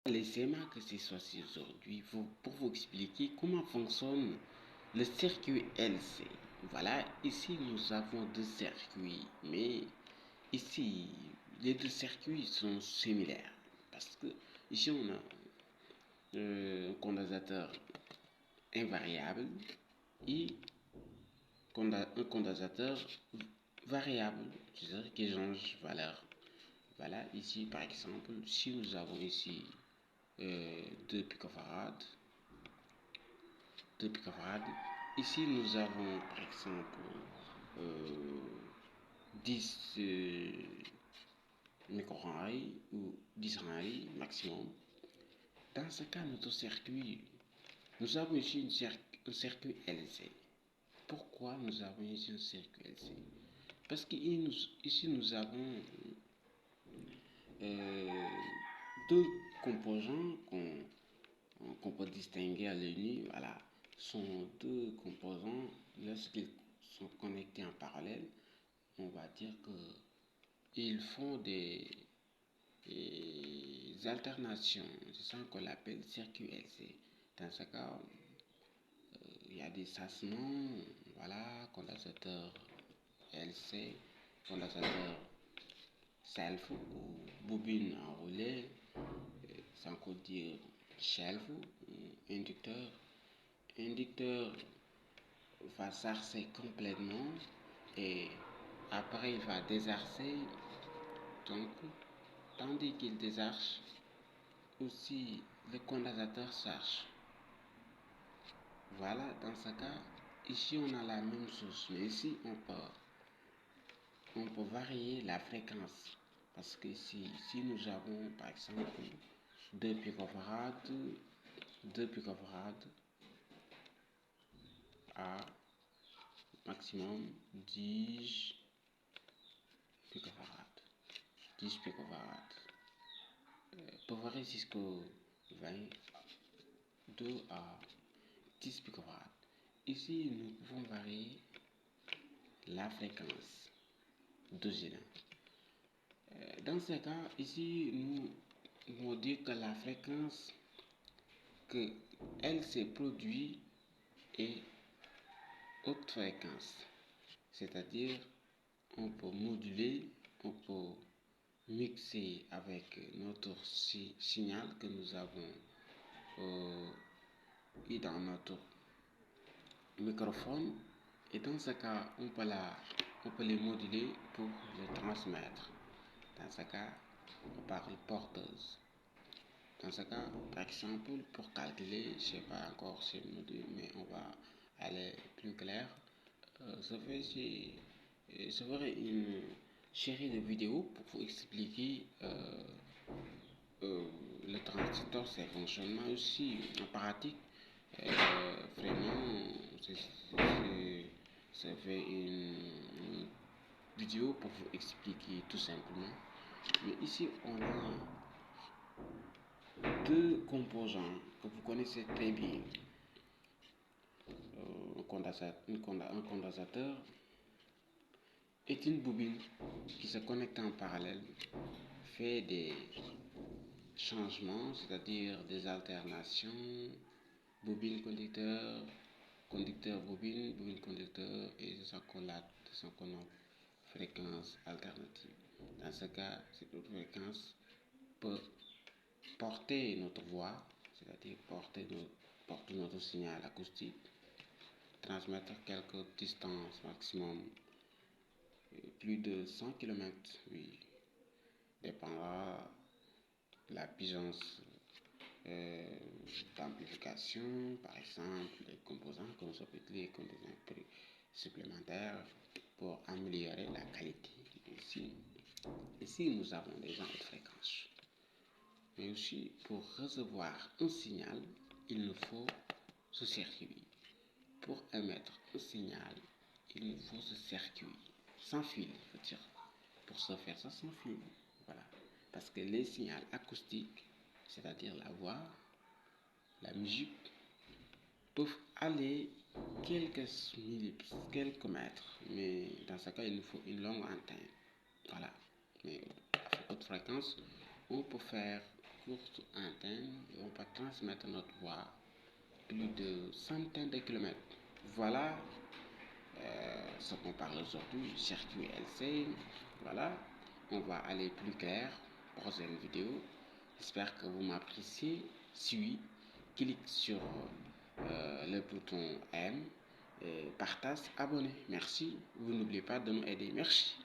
Laissez-moi que ce soit aujourd'hui pour vous expliquer comment fonctionne le circuit LC. Voilà, ici nous avons deux circuits, mais ici les deux circuits sont similaires parce que ici on a un condensateur invariable et un condensateur variable, c'est-à-dire qui change valeur. Voilà, ici par exemple, si nous avons ici 2 picofarades, 2 picofarades, ici nous avons par exemple 10 microhenry ou 10 henry maximum. Dans ce cas, notre circuit, nous avons ici un circuit LC. Pourquoi nous avons ici un circuit LC? Parce qu'ici nous avons deux composants qu'on peut distinguer à l'œil nu. Voilà, sont deux composants. Lorsqu'ils sont connectés en parallèle, on va dire qu'ils font des alternations. C'est ça qu'on appelle circuit LC. Dans ce cas, il y a des sassements, voilà, condensateur LC, condensateur self ou bobine enroulée, sans qu'on dire shelf, inducteur. Inducteur va s'arcer complètement et après il va désarcer. Donc, tandis qu'il désarche, aussi le condensateur s'arche. Voilà, dans ce cas, ici on a la même chose, mais ici on peut varier la fréquence. Parce que si nous avons par exemple 2 picofarades, 2 picofarades à maximum 10 picofarades. 10 picofarades. Pour varier jusqu'au 22 à 10 picofarades. Ici, nous pouvons varier la fréquence d'oscillant. Dans ce cas, ici, nous pouvons dire que la fréquence que elle se produit est haute fréquence. C'est-à-dire, on peut moduler, on peut mixer avec notre signal que nous avons eu dans notre microphone. Et dans ce cas, on peut les moduler pour les transmettre. Dans ce cas, on parle porteuse. Dans ce cas, par exemple, pour calculer, je ne sais pas encore ce module, mais on va aller plus clair. Je ferai une série de vidéos pour vous expliquer le transistor, ses fonctionnements aussi en pratique. Vraiment, ça fait une vidéo pour vous expliquer tout simplement. Mais ici, on a deux composants que vous connaissez très bien. Un condensateur est une bobine qui se connecte en parallèle, fait des changements, c'est-à-dire des alternations, bobine conducteur, conducteur bobine, bobine conducteur, et ça qu'on a fréquence alternative. Dans ce cas, cette autre fréquence peut porter notre voix, c'est-à-dire porter notre signal acoustique, transmettre quelques distances maximum, plus de 100 km, oui, dépendra de la puissance d'amplification, par exemple, les composants que nous appelons les composants supplémentaires pour améliorer la qualité. Ici, nous avons déjà une fréquence. Mais aussi, pour recevoir un signal, il nous faut ce circuit. Pour émettre un signal, il nous faut ce circuit. Sans fil, je veux dire. Pour se faire ça sans fil. Voilà. Parce que les signaux acoustiques, c'est-à-dire la voix, la musique, peuvent aller quelques mètres. Mais dans ce cas, il nous faut une longue antenne. Voilà. Mais à haute fréquence, on peut faire courte antenne et on peut transmettre notre voix plus de centaines de kilomètres. Voilà ce qu'on parle aujourd'hui, circuit LC. Voilà, on va aller plus clair, prochaine vidéo. J'espère que vous m'appréciez. Si oui, clique sur le bouton M, partage, abonner. Merci. Vous n'oubliez pas de nous aider. Merci.